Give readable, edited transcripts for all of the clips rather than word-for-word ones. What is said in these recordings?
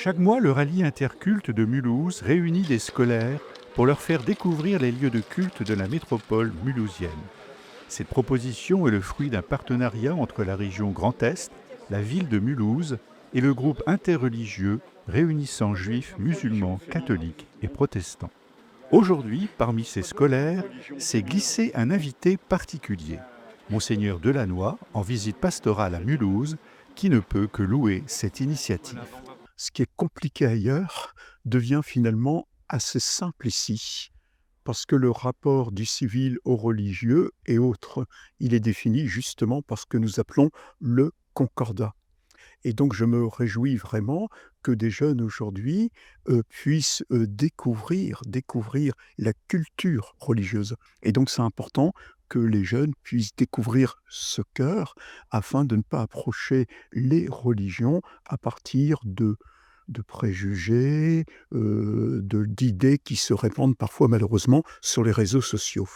Chaque mois, le rallye interculte de Mulhouse réunit des scolaires pour leur faire découvrir les lieux de culte de la métropole mulhousienne. Cette proposition est le fruit d'un partenariat entre la région Grand Est, la ville de Mulhouse et le groupe interreligieux réunissant juifs, musulmans, catholiques et protestants. Aujourd'hui, parmi ces scolaires, s'est glissé un invité particulier, Monseigneur Delannoy, en visite pastorale à Mulhouse, qui ne peut que louer cette initiative. Ce qui est compliqué ailleurs devient finalement assez simple ici, parce que le rapport du civil au religieux est autre. Il est défini justement par ce que nous appelons le concordat. Et donc je me réjouis vraiment que des jeunes aujourd'hui puissent découvrir la culture religieuse. Et donc c'est important que les jeunes puissent découvrir ce cœur afin de ne pas approcher les religions à partir de préjugés, d'idées qui se répandent parfois malheureusement sur les réseaux sociaux.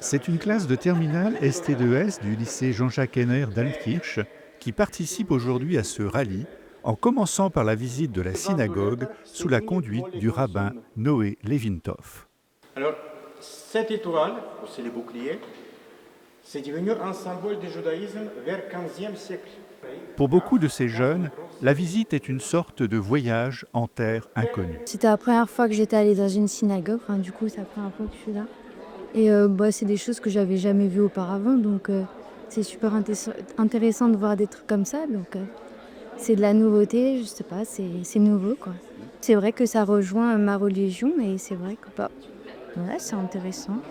C'est une classe de terminale ST2S du lycée Jean-Jacques Henner d'Altkirch qui participe aujourd'hui à ce rallye en commençant par la visite de la synagogue sous la conduite du rabbin Noé Levintov. Alors, cette étoile, c'est les boucliers, c'est devenu un symbole du judaïsme vers le 15e siècle. Pour beaucoup de ces jeunes, la visite est une sorte de voyage en terre inconnue. C'était la première fois que j'étais allée dans une synagogue, du coup c'est la première fois que je suis là. Et c'est des choses que j'avais jamais vues auparavant, donc c'est super intéressant de voir des trucs comme ça. Donc c'est de la nouveauté, je sais pas, c'est nouveau quoi. C'est vrai que ça rejoint ma religion et c'est vrai que voilà, c'est intéressant.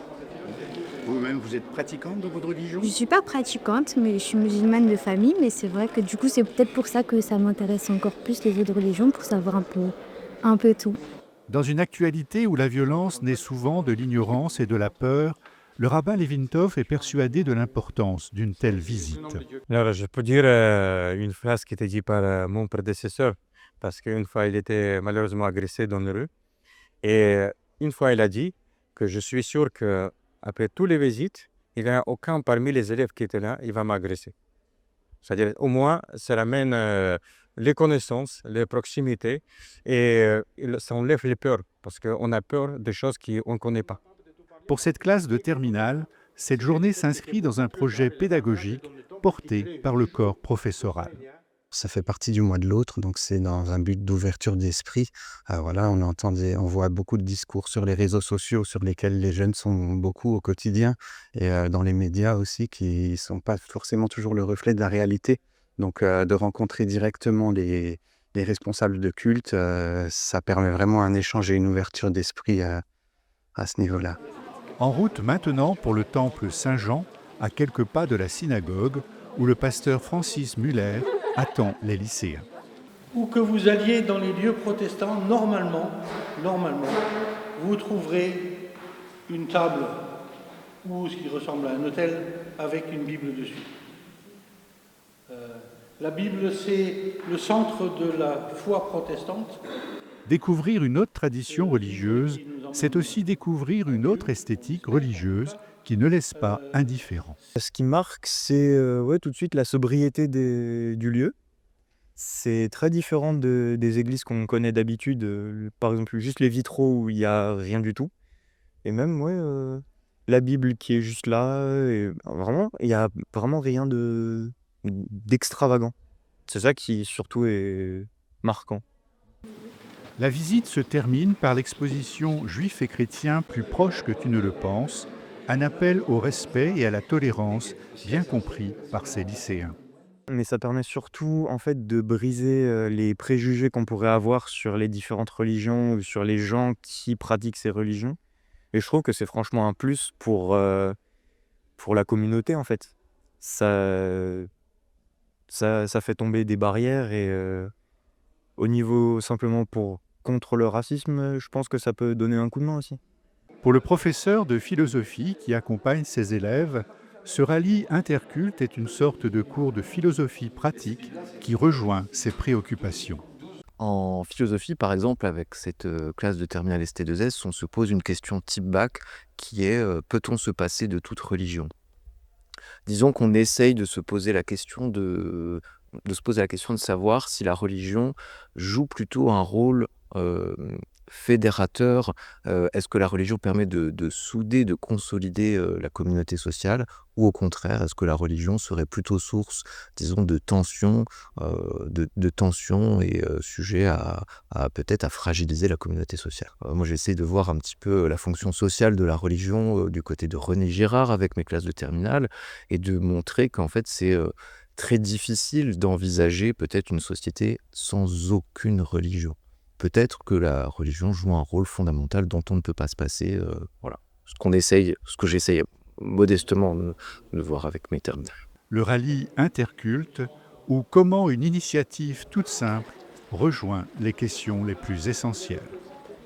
Vous-même, vous êtes pratiquante de votre religion ? Je suis pas pratiquante, mais je suis musulmane de famille, mais c'est vrai que du coup c'est peut-être pour ça que ça m'intéresse encore plus les autres religions, pour savoir un peu tout. Dans une actualité où la violence naît souvent de l'ignorance et de la peur, le rabbin Levintov est persuadé de l'importance d'une telle visite. Alors, je peux dire une phrase qui était dite par mon prédécesseur, parce qu'une fois, il était malheureusement agressé dans la rue. Et une fois, il a dit que je suis sûr qu'après toutes les visites, il n'y a aucun parmi les élèves qui étaient là, il va m'agresser. C'est-à-dire, au moins, ça ramène les connaissances, les proximités, et ça enlève les peurs, parce qu'on a peur des choses qu'on ne connaît pas. Pour cette classe de terminale, cette journée s'inscrit dans un projet pédagogique porté par le corps professoral. Ça fait partie du mois de l'autre, donc c'est dans un but d'ouverture d'esprit. Voilà, on voit beaucoup de discours sur les réseaux sociaux sur lesquels les jeunes sont beaucoup au quotidien, et dans les médias aussi, qui ne sont pas forcément toujours le reflet de la réalité. Donc de rencontrer directement les responsables de culte, ça permet vraiment un échange et une ouverture d'esprit à ce niveau-là. En route maintenant pour le temple Saint-Jean, à quelques pas de la synagogue, où le pasteur Francis Muller attend les lycéens. Où que vous alliez dans les lieux protestants, normalement, vous trouverez une table ou ce qui ressemble à un autel avec une Bible dessus. La Bible, c'est le centre de la foi protestante. Découvrir une autre tradition religieuse, c'est aussi découvrir une autre esthétique religieuse qui ne laisse pas indifférent. Ce qui marque, c'est tout de suite la sobriété du lieu. C'est très différent des églises qu'on connaît d'habitude, par exemple juste les vitraux où il n'y a rien du tout. Et même la Bible qui est juste là, et vraiment, il n'y a vraiment rien d'extravagant. C'est ça qui surtout est marquant. La visite se termine par l'exposition Juifs et chrétiens plus proches que tu ne le penses, un appel au respect et à la tolérance bien compris par ces lycéens. Mais ça permet surtout en fait de briser les préjugés qu'on pourrait avoir sur les différentes religions ou sur les gens qui pratiquent ces religions. Et je trouve que c'est franchement un plus pour la communauté en fait. Ça fait tomber des barrières et au niveau simplement contre le racisme, je pense que ça peut donner un coup de main aussi. Pour le professeur de philosophie qui accompagne ses élèves, ce rallye interculte est une sorte de cours de philosophie pratique qui rejoint ses préoccupations. En philosophie, par exemple, avec cette classe de terminale ST2S, on se pose une question type bac qui est peut-on se passer de toute religion ? Disons qu'on essaye de se poser la question de de se poser la question de savoir si la religion joue plutôt un rôle fédérateur. Est-ce que la religion permet de souder, de consolider la communauté sociale, ou au contraire, est-ce que la religion serait plutôt source, disons, de tensions, et sujet à peut-être à fragiliser la communauté sociale. Moi, j'essaie de voir un petit peu la fonction sociale de la religion du côté de René Girard avec mes classes de terminale, et de montrer qu'en fait, c'est très difficile d'envisager peut-être une société sans aucune religion. Peut-être que la religion joue un rôle fondamental dont on ne peut pas se passer. Voilà. Ce que j'essaye modestement de voir avec mes termes. Le rallye interculte, ou comment une initiative toute simple rejoint les questions les plus essentielles.